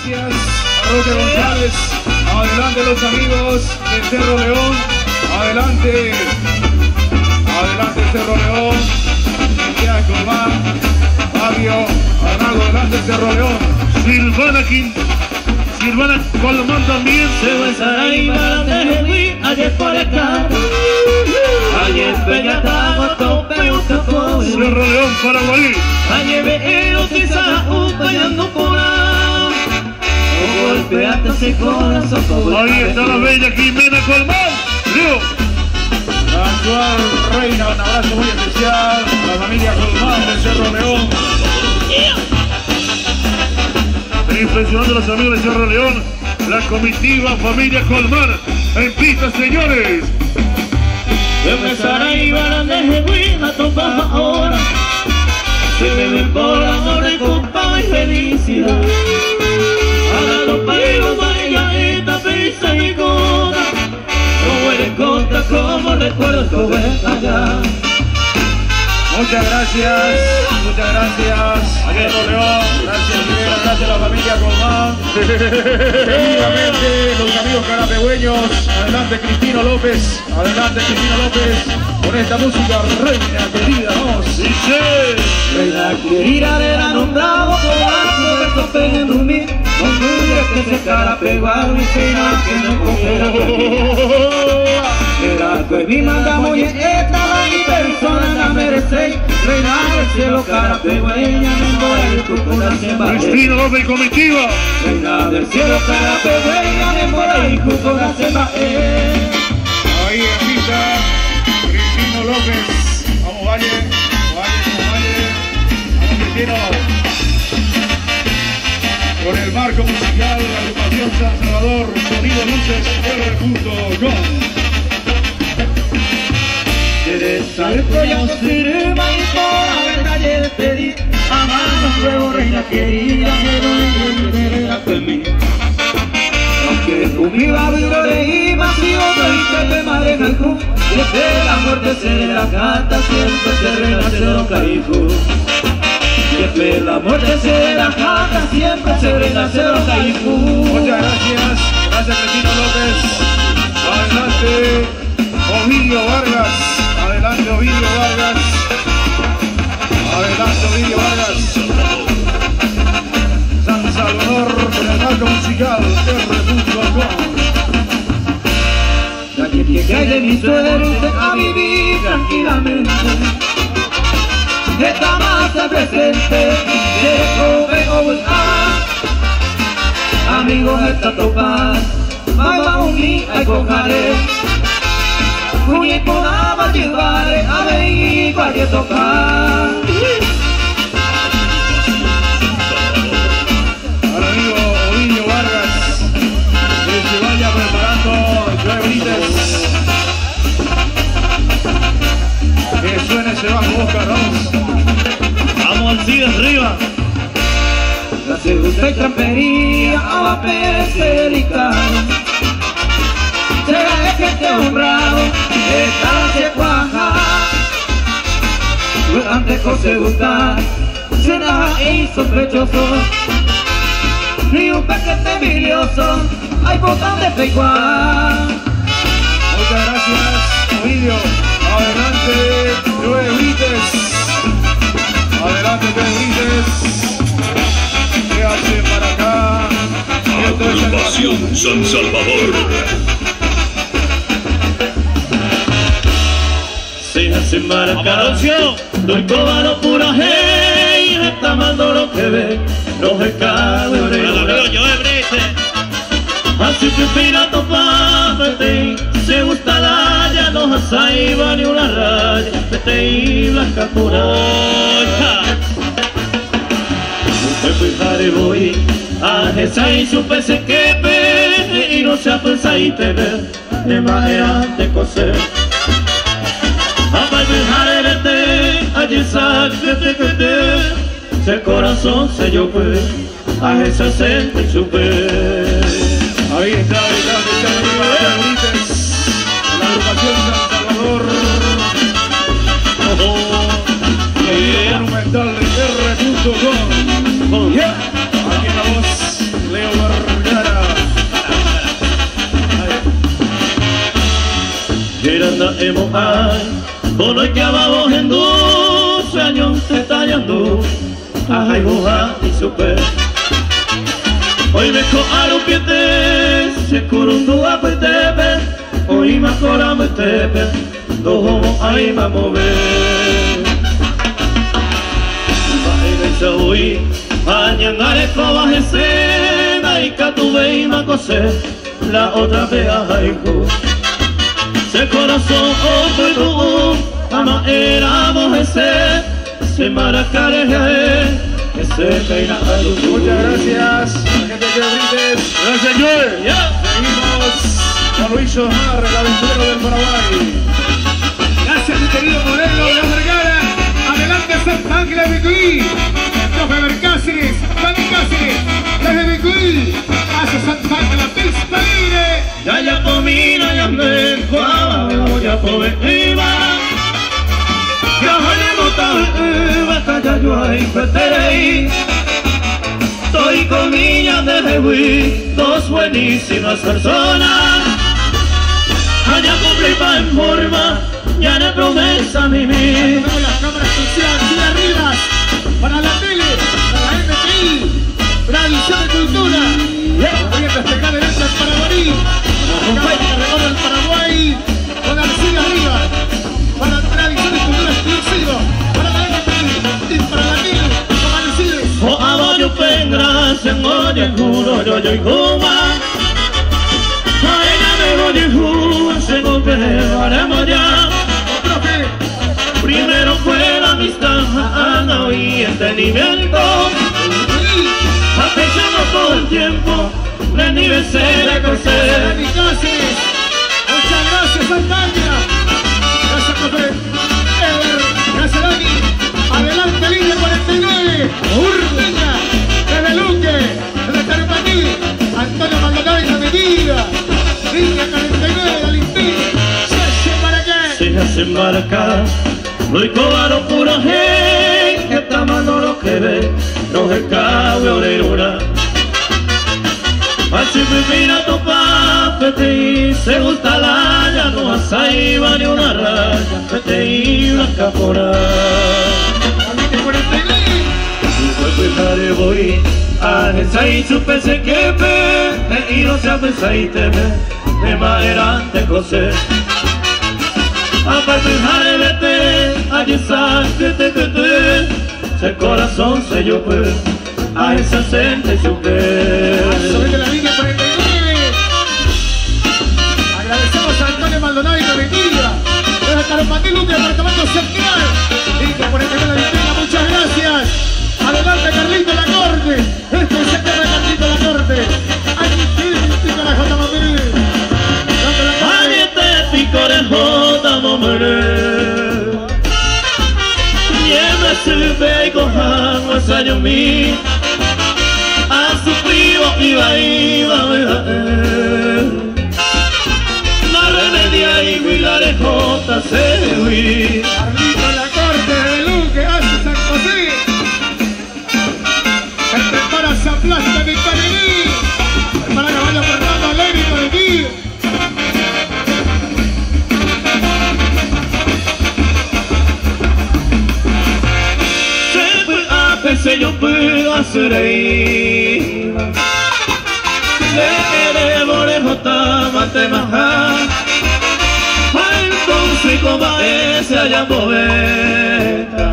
Gracias a Roque González. Adelante los amigos de Cerro León. Adelante. Adelante Cerro León. Santiago Colmán. Fabio Arnaldo, adelante Cerro León. Silvana Colmán también. Se va a ir para Tehuí, ayer por acá. Ayer pegatamos tope un tocó. Cerro León, Paraguay. Ayer veo que está upayando por ahí. Golpeaste ese corazón. Ahí está la bella Jimena Colmán. Leo. La actual reina, un abrazo muy especial a la familia Colmán de Cerro León. Impresionante los amigos de Cerro León. La comitiva familia Colmán. En pista, señores. De empezar a ir a la topa ahora. Se bebe por amor de compa y felicidad. A la topa y los vaya esta pizza y gota. No huele contra como recuerdo que ves allá. Muchas gracias a Cerro León, gracias a la familia Colmán. Seguidamente los amigos carapegüeños, adelante Cristino López, con esta música reina querida, vamos. Reina querida de la nombrado por el tope en rumí. No tuve que se carapegó a mi pena que no cogiera. Era que mi mandamos y esta la persona la merece. Reina del cielo carapegüeña, me embora el cucuna se va. Cristino López, comitiva. Reina del cielo carapegüeña, me embora el cucuna se va. Ahí en pista, Cristino López. Vamos Valle. Vamos Cristino. Con el marco musical, la agrupación San Salvador, sonido luces, R.com. El proyecto firma y por haber taller pedí a manos luego reina querida que no fue mí. Aunque tú mi babiro de ima si otro y que te madre en el cu, desde la muerte se le la canta siempre se renace lo caigo. Desde la muerte se le la canta siempre se renace lo caigo. Muchas gracias Cristino López. Adelante Ovidio Vargas. Adelante Ovidio Vargas. San Salvador con el marco musical R.com. Que hay de mi suerte a vivir tranquilamente. Esta masa presente de joven o buscar. Amigos esta tropa, vamos unir a cojaré. Cuña y podamos llevar a ver para tocar. Al amigo Ovidio Vargas, que se vaya preparando Joe Brites. Que suene ese bajo Oscar Ramos. Vamos al CID arriba. La segunda y trampería a la PC delicado. Será de gente honrado, esta se cuaja. Antes que se gusta, será insospechoso. Ni un paquete envidioso, hay botón de igual. Muchas gracias, Ovidio. Adelante, Joe Brites. ¿Qué hace para acá? Agrupación San Salvador. Se hace maracá, doy toda lo pura hey, está mando lo que ve, no se cabe así que pira topa, se gusta la ya no saiba ni una raya, pete y blanca pura. Usted pues voy a esa y su pese que pe y no se apensa y tener de manera de coser. Allí sabe que el corazón se yo pues a esa gente y supe. Ahí está, la agrupación San Salvador. Monumental de R.com. Aquí en la voz, Leo la hemos ay. Con hoy que abajo en 12 años se está yendo. Ay, boja y super. Hoy me coaron piete, se curundu a petepe. Hoy me coramos tepe, dos homos ahí va a mover. Imagínense hoy, mañana escobas escena y catuve y me cosé. La otra vez a Jaico. Se corazón ojo y tú, ama éramos ese. Se maracareje. Muchas gracias, gente de Brites. Gracias, Joel. Seguimos con Luis Omar, el aventurero del Paraguay. Gracias, mi querido Moreno de la Vergara. Adelante, Santa Ángela de Bicuí. Profe Bercáceres, Dani Cáceres, desde Bicuí. Hacia Santa Ángela, Pispaire. Ya comina, ya me cuava, ya pobre iba. Ya yo ahí peterei. Estoy con niñas de Jehuí, dos buenísimas personas. Allá cumplí pa' en forma, ya de promesa vivir. Tenemos las cámaras sociales y arriba para la tele, para la MTI, tradición de cultura. Voy a destacar eventos en Paraguay, alrededor del Paraguay, con Arcilla arriba, para tradición y cultura exclusiva, para la MTI y para la tele, con Arcilla. O abajo pengracia, oye juro, yo y goma. A ella me voy y juro, se golpearemos ya. Primero fue la amistad, no y entendimiento. Acechamos todo el tiempo, le nivel se le concede. Muchas gracias, Santana. Gracias, profe. Gracias, Dani. Adelante, línea 49. Urbeña, desde Luque, desde Tarupaní. Antonio Maldonado y la medida. Línea 49, Valentín. Se hace embarcar. No hay cobaro puro gente, que está mano lo que ve, no se cabe orerura. Así mira tu papete y se gusta la ya no vas a ir ni una raya, te iba a caporar. Y después voy a esa y su pese que pe, y no se apesa y te ve, de madera te cose. Aparte de vete, allí sáquete que te, se corazón se yo pues, a esa gente supe. Sobre la línea 49. Agradecemos a Antonio Maldonado y Comitiva, desde Tarupaní, Luque, departamento central. Línea 49 la Lintena, muchas gracias. Adelante, Carlito Lacorte. Este es el tema de Carlito Lacorte. Aquí la J. Mamiri. Corejota momere Nieme sube y cojamos a sayo mi a su frío iba la remedia y Vilarejota se huí. Carlito Lacorte de Luque, hace San José. El prepara esa plasta de Canerí. Para que vaya Fernando Alegre y Comitiva. Se yo puedo hacer ahí de Borejota mate maja entonces como ese allá poeta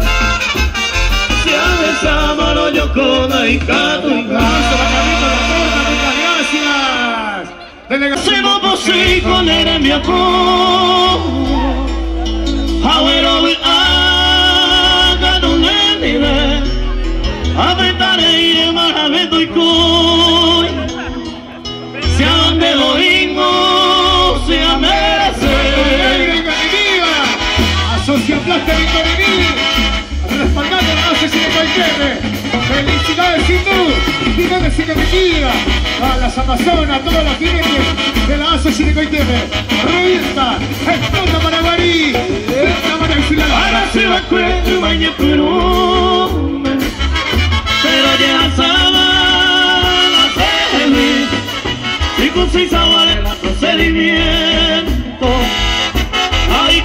si a esa mano yo con ahí canto y Muchas gracias. se no posee con él mi amor ahora voy a ganar un nivel apretaré y de maravito y coy si a donde lo ingo se merece Asocia Plasta de Comitiva respaldando la ACE Cine Coiquepe. Felicidades sin duda, felicidades sin Comitiva a las Amazonas, todos los jinetes de la ACE Cine Coiquepe. Revienta, explota Paraguay, cámara y final. ahora se va a cuento mañana pero pero ya sabes hacer y con 6 sabores el procedimiento ahí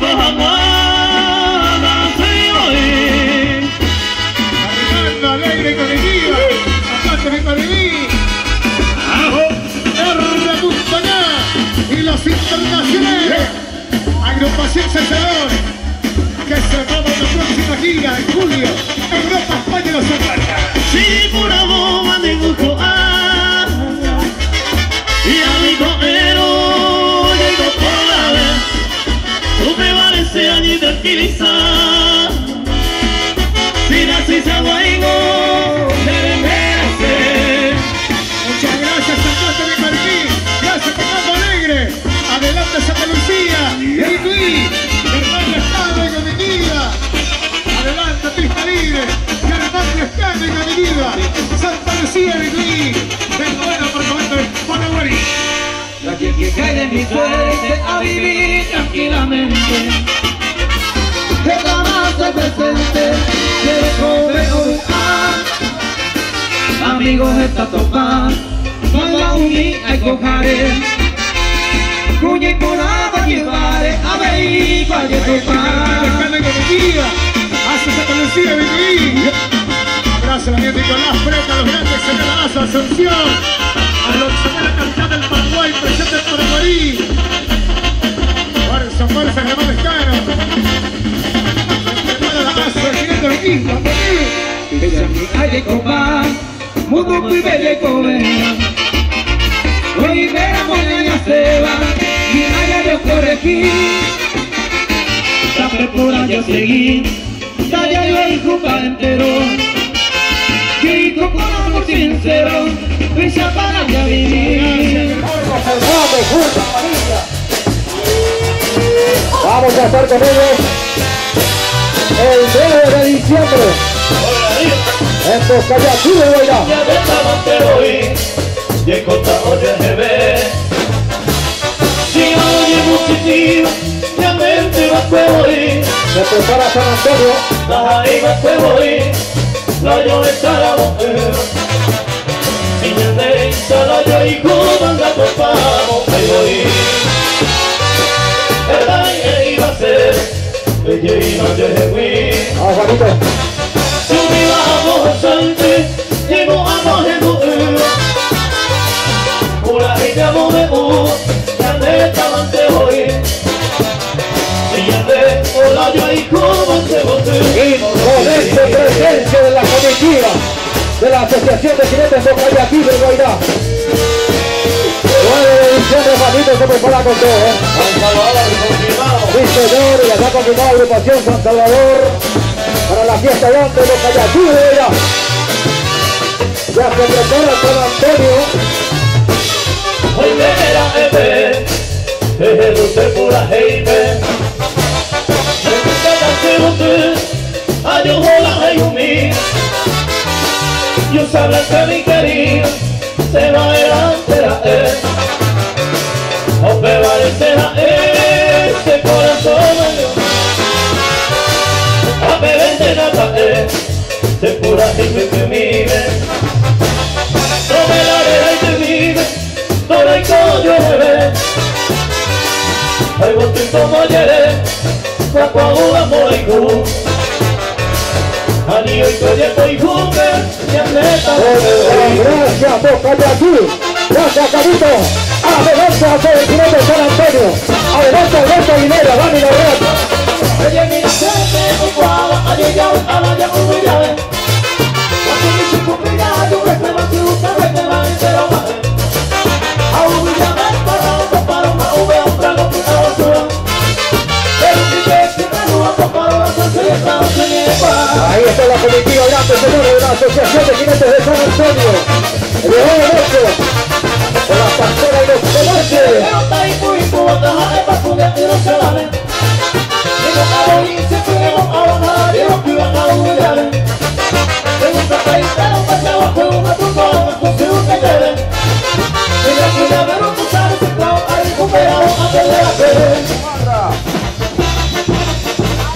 tranquilizar. Si nací se aguaigo, debe merecer. Muchas gracias, San Martín de Martín. Gracias, Fernando Alegre. Adelante, Santa Lucía. Ricuí. Hermano Escano y Comitiva. Adelante, pista libre. Hermano Escano y Comitiva. Santa Lucía, Ricuí. Del noveno apartamento de Paraguay. La que cae de mi suerte a vivir tranquilamente. Que jamás se presente, que veo amigos esta topa, cuando uní a cojare, cuña y colaba llevare, a ver cuál es topa. Escano y Comitiva. Hace Santa Lucía, Ricuí. Abrazo a la gente con las frecas, los grandes señaladas, Asunción. A los que son la capital del Paraguay, presente en Paraguay. Fuerza, Germán Escano. Hermano la masa, el jinete de Quinta, Hay de copa, mundo muy belle covea. Hoy veramos ya se va, y allá yo corregí. Tapé por allá seguí, talla yo el culpa entero. Que hijo con amor sincero, pisa para ya vivir. Vamos a estar con ellos el 9 de diciembre en Tocayacú de Guairá. Ya de Tabantero y he contado de GB. Si oye musitivo, ya mente va a ir. Se prepara San Antonio. Ahí va a ir. La yo estará mujer. Si me deja la yo y como anda topamos, ahí voy. El aire iba a ser, ella iba a llegar. Vamos, Juanito. Si me bajamos a salte, llego a morir. Por ahí te amo de vos, ya me estaban de hoy. Si ya te hola yo y como se bote. Y con esta presencia de la comitiva de la Asociación de Jinetes Tocayacú de Guairá. 9 de diciembre, Juanito se prepara con todo, San Salvador confirmado. Sí, señor, y acá confirmada agrupación San Salvador para la fiesta grande de Tocayacú de Guairá. Ya se prepara San Antonio. Hoy me era Ebe, desde dulce pura Heibe. Me gusta tanto a yo hola Heiyumi. Yo sabía que mi querido se va a ir ante la o prevalecerá ese corazón a beber nada se pura Heibe que vive. No me la dejes de vive. No hay coño bebé. Hay botín como ayer, la coagula por el cu. Anillo y proyecto y jugue, y atleta Gracias, Tocayacú. Gracias, Carito. Adelante a hacer el jinete de San Antonio. Adelante, Alberto Aguilera, Dani Lorena. Oye, mira, se me ocupaba, ayer ya a la ya humillada. Cuando me hice complicada, yo me fue más que usted, me te va a enterar más. Ahí está la comitiva grande, señores, de la Asociación de Jinetes de San Antonio. El viejo de Noche, con la pastora y los comanches.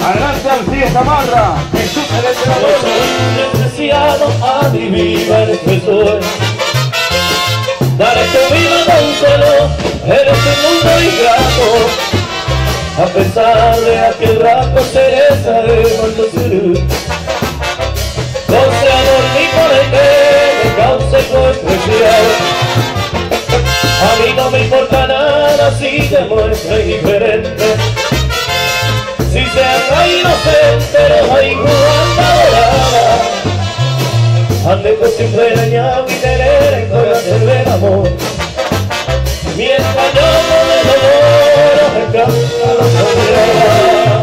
Adelante, Alcía Marra. Jesús, el entrenador. Soy despreciado a mi vida el profesor. Dale tu vida consuelo, eres un mundo ingrato. A pesar de aquel rato cereza de Montesur. No sé amor ni por el que me cause despreciado. A mí no me importa nada si te muestras indiferente. Si seas inocente, los hay jugando adorada. Ande con siempre dañado y tener en corazón el amor. Mientras yo no me doloro, me canta la soledad.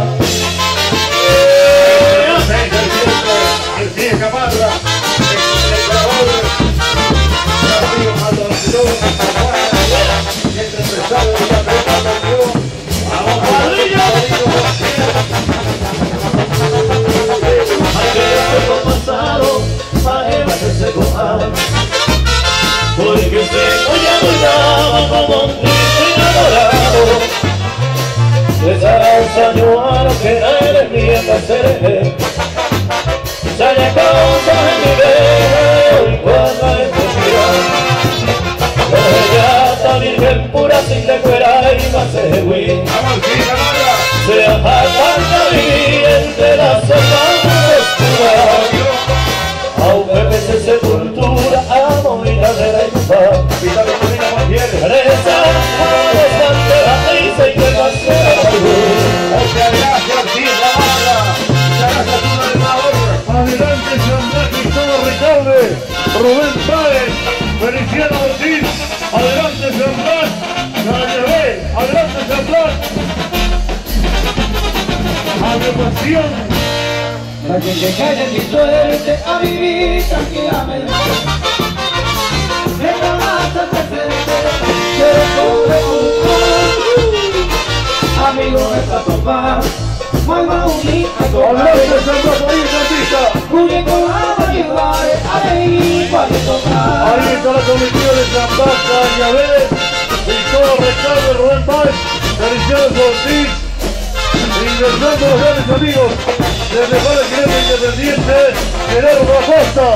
viejo ya bailaba como un triste enamorado. Desañó a lo que era alegría para ser. Sale cosas en mi vida y cuando ella está virgen pura sin de fuera y más se güey. Sea tanta vida entre las semanas oscuras. Aunque veces sepultura, amo y la de la infancia. Reza a los banderas y que más se la Muchas gracias, Tierra Mala. Muchas gracias, Tierra de Madrid. Adelante San Blas, Cristóbal Recalde, Rubén Páez, Feliciano Ortiz. Adelante San Blas, Nayabé. Adelante San Blas. Agrupación. para que te calles mi suerte a vivir tranquilamente. Mientras más al presente, quiero correr amigo de esta sopa, muy bonita con Adelante San Blas, ahí está pista. Julie con la ayudar ahí para tocar. Ahí está la comitiva de San Blas, Nayabé, Cristóbal Recalde, Rubén Páez, Feliciano Ortiz. Ingresando los grandes amigos desde Juan de Quileta Independiente, Gerardo Acosta.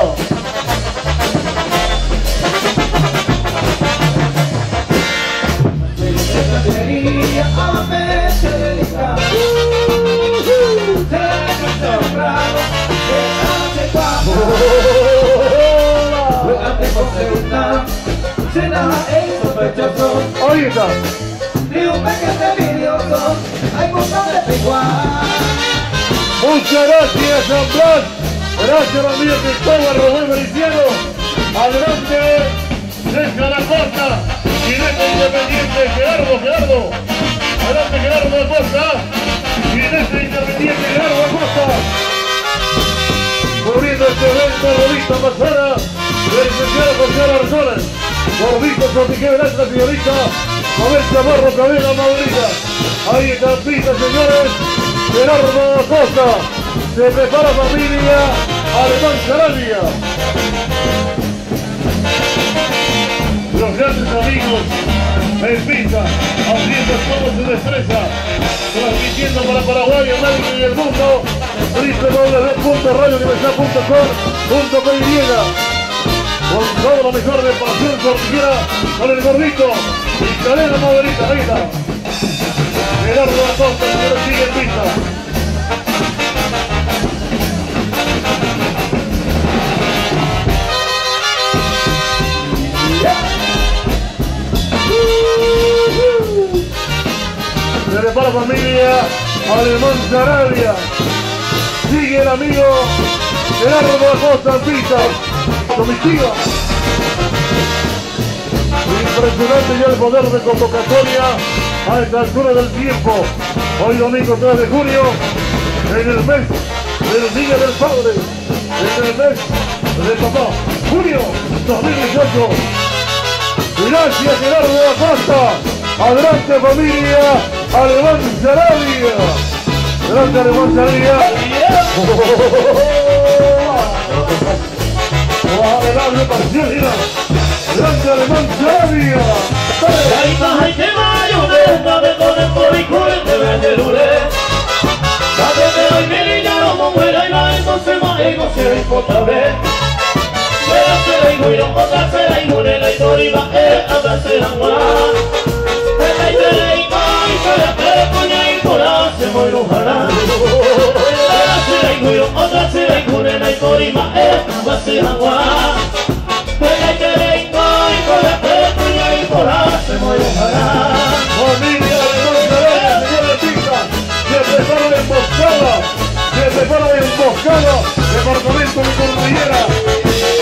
Quería a la mente delicada. Se temprano, se hace paso. Antes por preguntar, se da el sospechoso. Ahí está. Digo que es envidioso, hay cosas de igual. Muchas gracias San Blas. Gracias amigo Cristóbal, Rubén Feliciano. Adelante, César Acosta. Quileta Independiente, Gerardo. Adelante Gerardo Acosta. Quileta Independiente, Gerardo Acosta. Cubriendo este evento, Rodito Mazara, el licenciado José Arzones. Gordito Sortiqué Velázquez, la señorita Mabel Chamarro Cabela Madrina. Ahí está pista, señores. Gerardo Acosta. Se prepara familia Alemán Sarabia. Los grandes amigos en pista, haciendo todo su destreza, transmitiendo para Paraguay, América y el mundo, www.radiouniversidad.com.py. Con todo lo mejor de Pasión Sortijera, con el gordito y cadena Maverita, ahí está. Gerardo Acosta, señores, sigue en pista. Se prepara familia Alemán Sarabia. Sigue el amigo Gerardo Acosta en pista. Comitiva. Impresionante ya el poder de convocatoria a esta altura del tiempo. Hoy domingo 3 de junio, en el mes del Día del Padre, en el mes del Papá. Junio 2018. Gracias Gerardo Acosta. Adelante familia Alemán Sarabia. Adelante Alemán Sarabia. Adelante Pasión. Adelante Alemán Sarabia. Ahí va, ahí te va, yo me estaba con el poricure, te vende lure. Sabe que hoy mi niña no me muera y la entonces más ego se le importa ver. Pero se la hijo y no otra se la hijo de la historia a darse la guay. Esta y se le hijo y se la coña y por ahí se muere ojalá. Pero se la hijo y no otra se la hijo de la historia a darse la guay. Esta y se le hijo y se la coña y por ahí se muere ojalá. Familia Alemán Sarabia, señor de pista. Se prepara la emboscada. Departamento de Cordillera.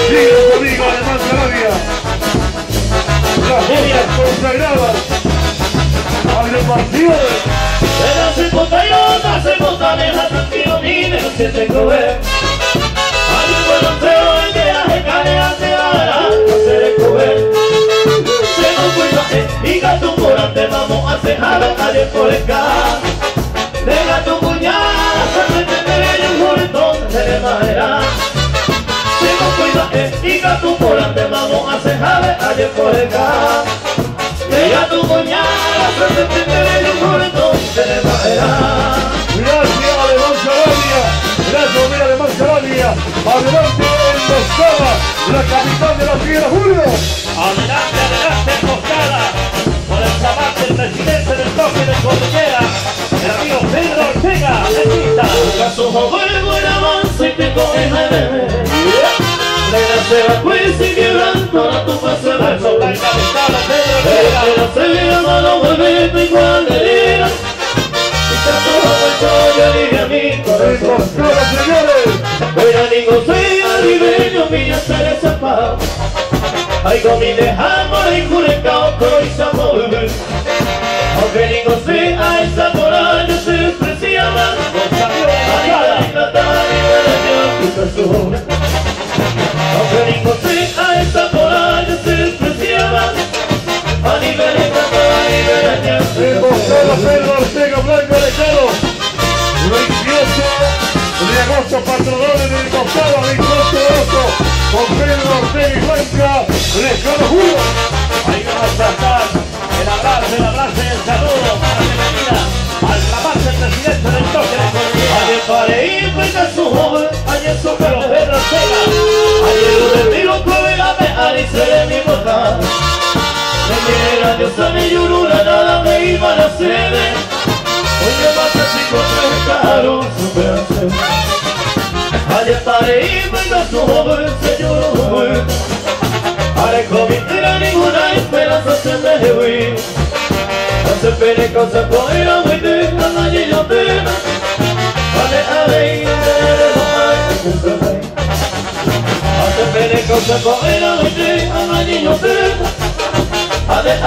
Sigue conmigo Alemán Sarabia. Las botas consagradas. Agrupaciones. Pero se bota y otra se bota, deja tranquilo ni me lo siente cruel. Hay un buen onteo en que hace calea, se dará, no se le cruel. Se nos cuenta y gato por ante vamos a cejar a calle por el gas. Deja tu puñada, se mete en un juretón de madera. Se nos cuenta y gato por ante vamos a cejar a calle por el campo. Llega tu cuñada, se te prende el humor, entonces le bajará. Gracias, Alemán Sarabia. Gracias, mira, Alemán Sarabia. Adelante, Emboscada, la capital de la Tierra, Julio. Adelante, adelante, Emboscada. Por el zapato del presidente del toque de Cordillera, el amigo Pedro Ortega, Letita. Caso joven, buen avance que coge bebé. Negra se va pues y quebrando la tumba se ve. Eso está encabezado, Pedro Negra Ortega. se llama la vuelve igual de lira. Y caso joven yo dije a mi corazón. Emboscada, señores. Oiga, digo, soy arribeño, mi hacer esa paz. Ay, con mi dejamos y curecao, y sabor. Aunque digo, sea esa por año se despreciaba. Ay, tratar y ver tu corazón. Aunque digo, sea esa por año se despreciaba. Ay, ver tratar y ver Emboscada, Pedro Ortega, Blanco Alejado. 28 de agosto, patronales de Emboscada, 28 de agosto, con Pedro Ortega y Blanca, Alejado, Julio. Ahí vamos a estar el abrazo y el saludo para la bienvenida al rapaz del presidente del toque de Cordillera. Ayer paré y venga su joven, ayer su Pero Pedro Ortega. ayer lo digo que la me alice de mi boca. Me quiera Dios a mi yurura, nada me iba a hacer. Oye, pasa si contrataron su pedazo. Ayer paré y venga su joven, señor joven. Ahora con mi tira ninguna esperanza se me debe. No se pene cosa con el agüe de la calle yo pena. Vale, a ver, no se pene cosa con el agüe de la calle yo pena. A ver,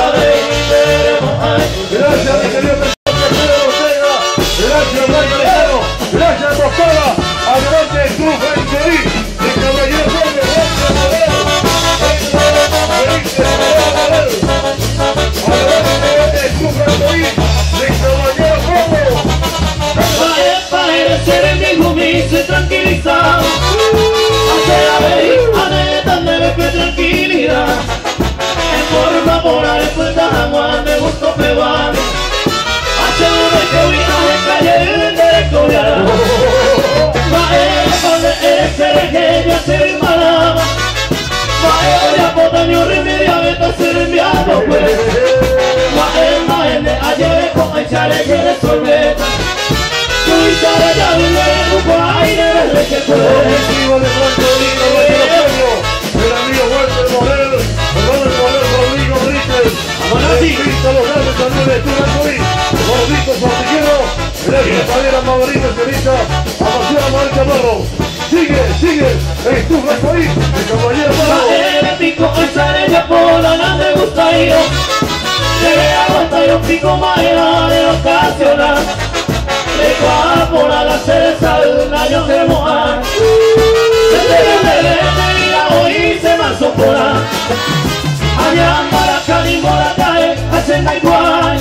veremos ahí. Gracias, mi querido presidente Pedro Ortega. Gracias, Blanco Alejado. Gracias, Emboscada. Adelante, el Club Venturí de Caballero Verde. Gracias, Morel. Adelante, el Club Venturí de Caballero Verde. Parecer mi hijo me hice tranquilizado. Hace que tranquilidad. En forma moral, pues agua me gustó pevar. Hace que voy a calle de Corea. Eres el ser malama. Voy a potaño remedia, vete a ser enviado, pues. Ayer con echaré que resolver. Tú y Sara ya viven un aire de que Colectivo de Venturí, Caballero Verde. El amigo Walter Morel, el hombre Morel Rodrigo Ríquez. Cristo los grandes también de Club Venturí. Gordito Santillero. Gracias, Javier Maurita, señorita. Apasiona Manuel Chamarro. Sigue, el Club Venturí de Caballero Verde. el pico echaré ya por la nada me gusta ir. Llegué a aguantar un pico madera de ocasionar. De por a la cereza de un año de mojar. Se mira hoy se manso por ahí. Allá Maracán y Moracae hacen la igual.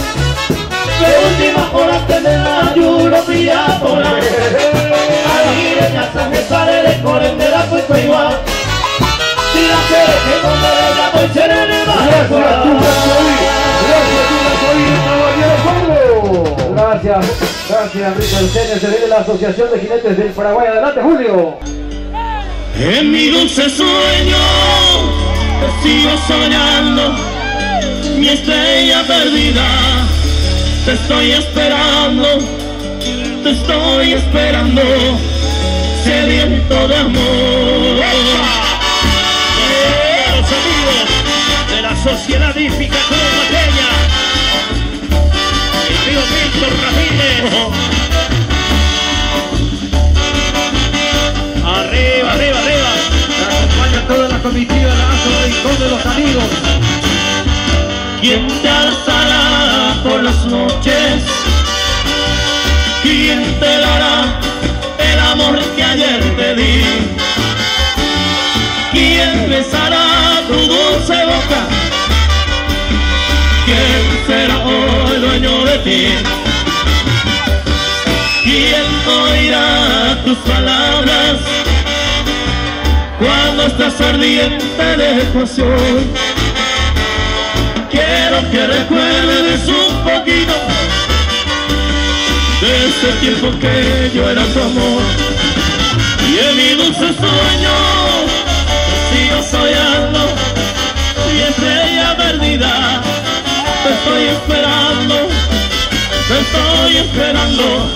De última hora que me la ayudo pilla por ahí. Ahí de ñata me sale de corendera puesto igual. Si la quiere que no me la voy a ser en el Gracias, Club Venturí. Gracias, Club Venturí de Caballero Verde. Gracias, Enrique Eugenia, se viene la Asociación de Jinetes del Paraguay. Adelante, Julio. En mi dulce sueño te sigo soñando, mi estrella perdida. Te estoy esperando, sediento de amor. Los amigos de la Sociedad Hípica Colomateña, el amigo Víctor Ramírez. Arriba, arriba, arriba. La acompaña toda la comitiva de la Rincón de los Amigos. ¿Quién te alzará por las noches? ¿Quién te dará el amor que ayer te di? ¿Quién besará tu dulce boca? ¿Quién será hoy dueño de ti? ¿Quién oirá tus palabras cuando estás ardiente de pasión? quiero que recuerdes un poquito de ese tiempo que yo era tu amor. Y en mi dulce sueño sigo soñando, y estrella perdida te estoy esperando,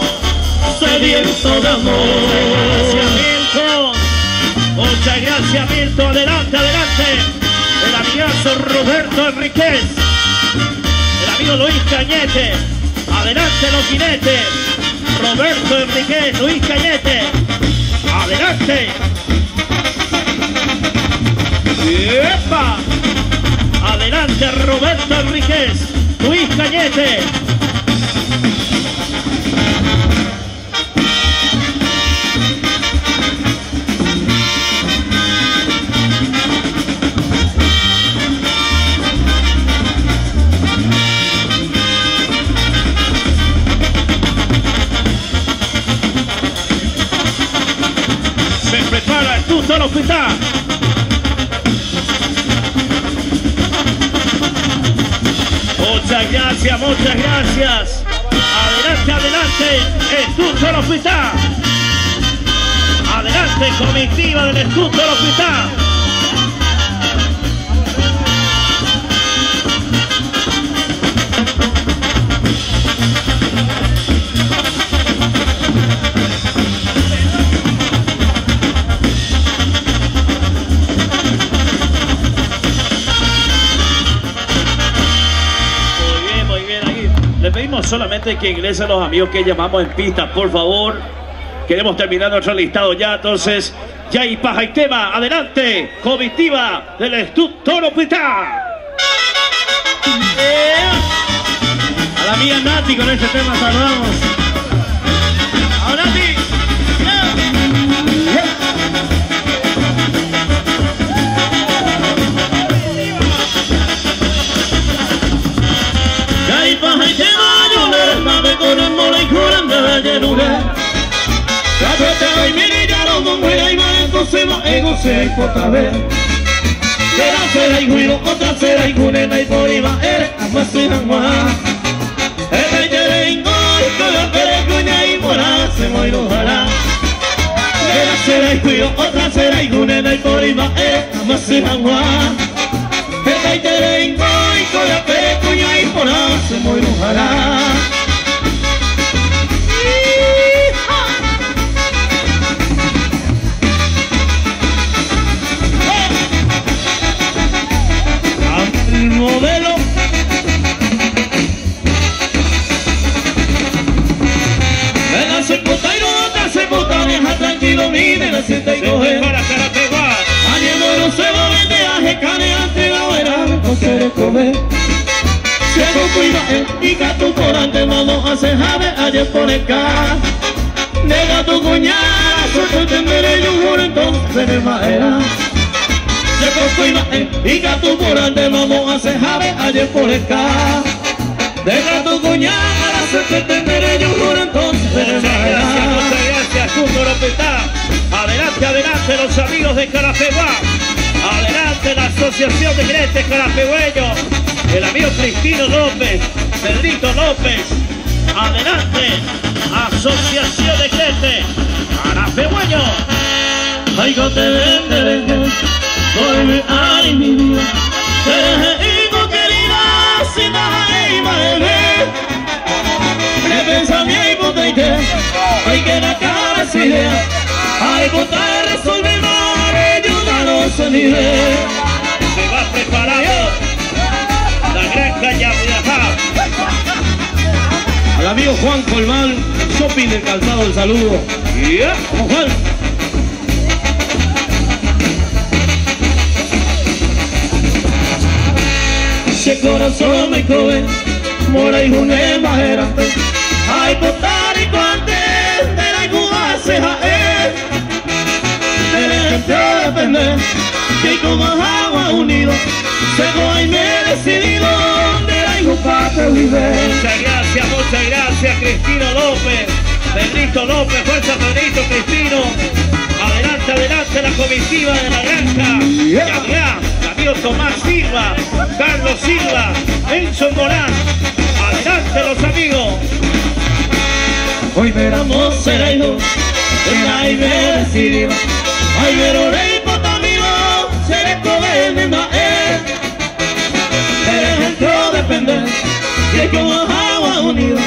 sediento de amor. Gracias, Milton. Muchas gracias, Milton. Adelante, adelante. El amigazo Roberto Enríquez. El amigo Luis Cañete. Adelante los jinetes. Roberto Enríquez, Luis Cañete. Adelante. ¡Epa! Adelante Roberto Enríquez, Luis Cañete. Se prepara el tuto al hospital. Muchas gracias, muchas gracias. Adelante, adelante, Estuto al hospital. Adelante, comitiva del Estuto al hospital. Le pedimos solamente que ingresen los amigos que llamamos en pista, por favor. Queremos terminar nuestro listado ya, entonces. Ya y paja y tema, adelante. Comitiva del Estuto al hospital. A la mía Nati con este tema saludamos. ¡A Nati! Con el mole y curando de lugar. Cállate y mire ya no monguera y mal entonces no ego se importa ver. Será será y juiro, otra será y cunena y por iba eres amasina guá. El yerengo y con la perecuña y mora se muere ojalá. Será será y juiro, otra será y cunena y por iba eres amasina guá. El yerengo y con la perecuña y mora se muere ojalá. Modelo venga se puta y no te se puta vieja tranquilo mire la sienta y coge Para Carapeguá. ayer no se va a viaje cane ante la verano no se le come se cuida y gato por ante vamos a hacer jave ayer por el ca nega tu cuñada suerte tendré yo por entonces de madera y gato por ande vamos a hacer jave ayer por el ca. Deja tu cuñada, se te entenderé yo por entonces. Muchas gracias, Estuto al hospital. Adelante, adelante los amigos de Carapeguá. Adelante la Asociación de Jinetes Carapegüeños. El amigo Cristino López, Pedrito López. Adelante, Asociación de Jinetes Carapegüeños. Ay, no te venderé. Vuelve ay mi vida, eres hijo querida, si baja y bebé. Le pensa mi hipoteca, hay que la cara si idea. Al contar resolver mal, yo ya no sé ni ver. Se va preparando la gran caña viajar. Al amigo Juan Colmán, shopping del calzado, el saludo. Como Juan. Ese corazón me coge, mora y june bajera. Ay, botar y cuantes, de la igual se jae. De la gente depende, que como agua unido, se goa y me he decidido, de la igual te vive. Muchas gracias, Cristino López, Pedrito López, fuerza Pedrito, Cristino. Adelante, adelante la comitiva de la granja. Ya, tío Tomás Silva, Carlos Silva, Nelson Morán. Adelante los amigos. Hoy veramos ser hijo, y me decidimos. Hoy veró rey por amigo, seré poder de maer. Eres dentro depender, y como agua unida.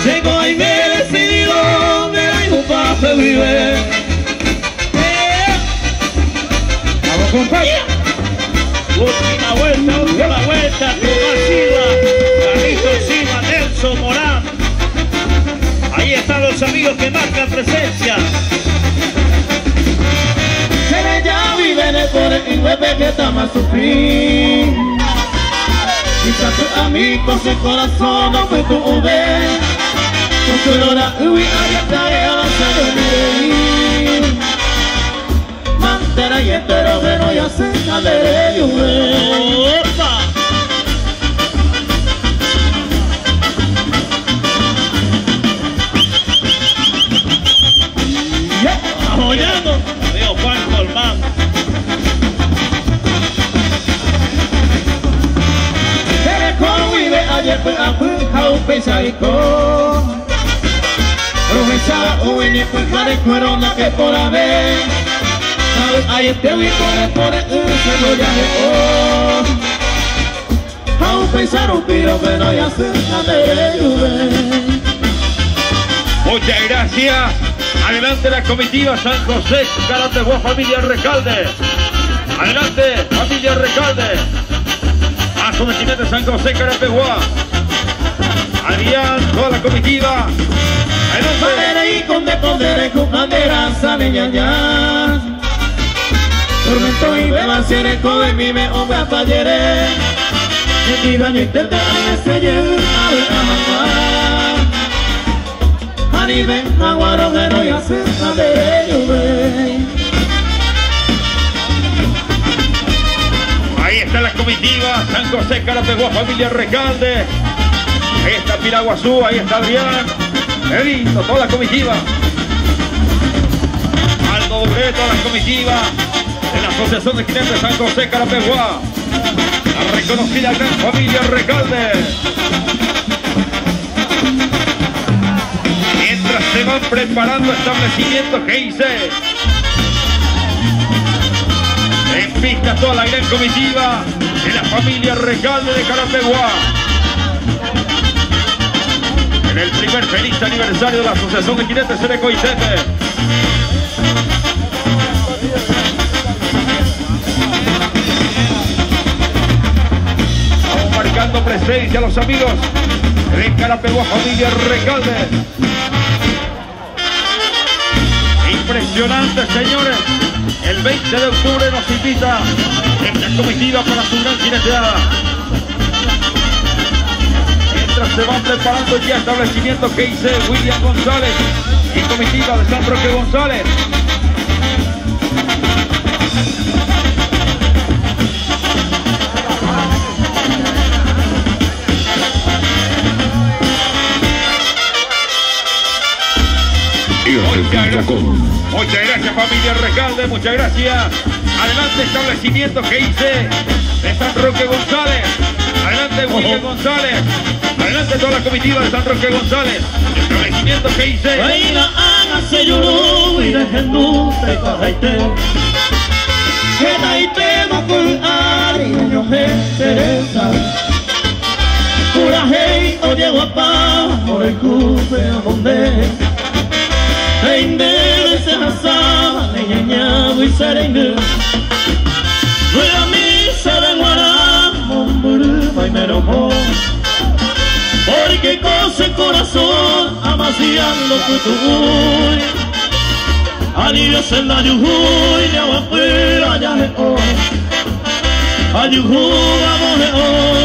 Llegó y me decidió, de la hijo para vivir. Vamos compañía. Última vuelta, Tomás Silva, Carlitos Silva, Nelson Morán. Ahí están los amigos que marcan presencia. Se me ya vive de por el huepe que está más sufrir. Quizás tu amigo su corazón no fue tu ver. Con tu hora huí a estar a la salud. Mantera y entero que no ya se de llover. ¡Opa! Apoyando. Adiós Juan Colmán. Eres como vive ayer fue a un pesadico. Profesaba un y fue de cuero la que por haber. Ayer te vi por el se lo llamé. A un pesado pero que no ya se de llover. Muchas gracias. Adelante la comitiva San José, Carapeguá, familia Recalde. Adelante, familia Recalde. A su vecinete San José, Carapeguá. Adrián, toda la comitiva. Adelante. Madera y con bandera sabe ñaña. Tormento y beba seré con mi me hombre a talleré. En mi baño intenta a ese llevar a mamá. Ani ven aguaro que no ya se de llover. Ahí está la comitiva San José, Carapeguá, familia Recalde. Ahí está Piraguazú, ahí está Adrián. Edito, toda la comitiva. Aldo Doble, toda la comitiva de la Asociación de Jinetes San José, Carapeguá. La reconocida gran familia Recalde. Mientras se van preparando establecimientos que hice. En pista toda la gran comitiva de la familia Recalde de Carapeguá. En el primer feliz aniversario de la Asociación de Jinetes de Coicete. Vamos marcando presencia a los amigos de Carapeguá, familia Recalde. Impresionante, señores. El 20 de octubre nos invita esta comitiva para su gran jineteada. Mientras se van preparando ya establecimientos que hice William González y comitiva de San Roque González. Muchas gracias familia Recalde, muchas gracias. Adelante establecimientos que hice de San Roque González. Adelante William González. Adelante toda la comitiva de San Roque González. Establecimientos que hice. Reina Ana se lloró y de Jesús te cajaste. Que naite no fue ariño Teresa. Coraje o llego a paz por el cruce a donde. Reinde se asaba, leñañado y serene. Rueda misa de Guaramo, Burma y Meromó. Porque cose el corazón, amaciando Cutubuy. Alivios en la Yujuy, de Aguafuera, allá de hoy. A Yujuy, vamos de hoy.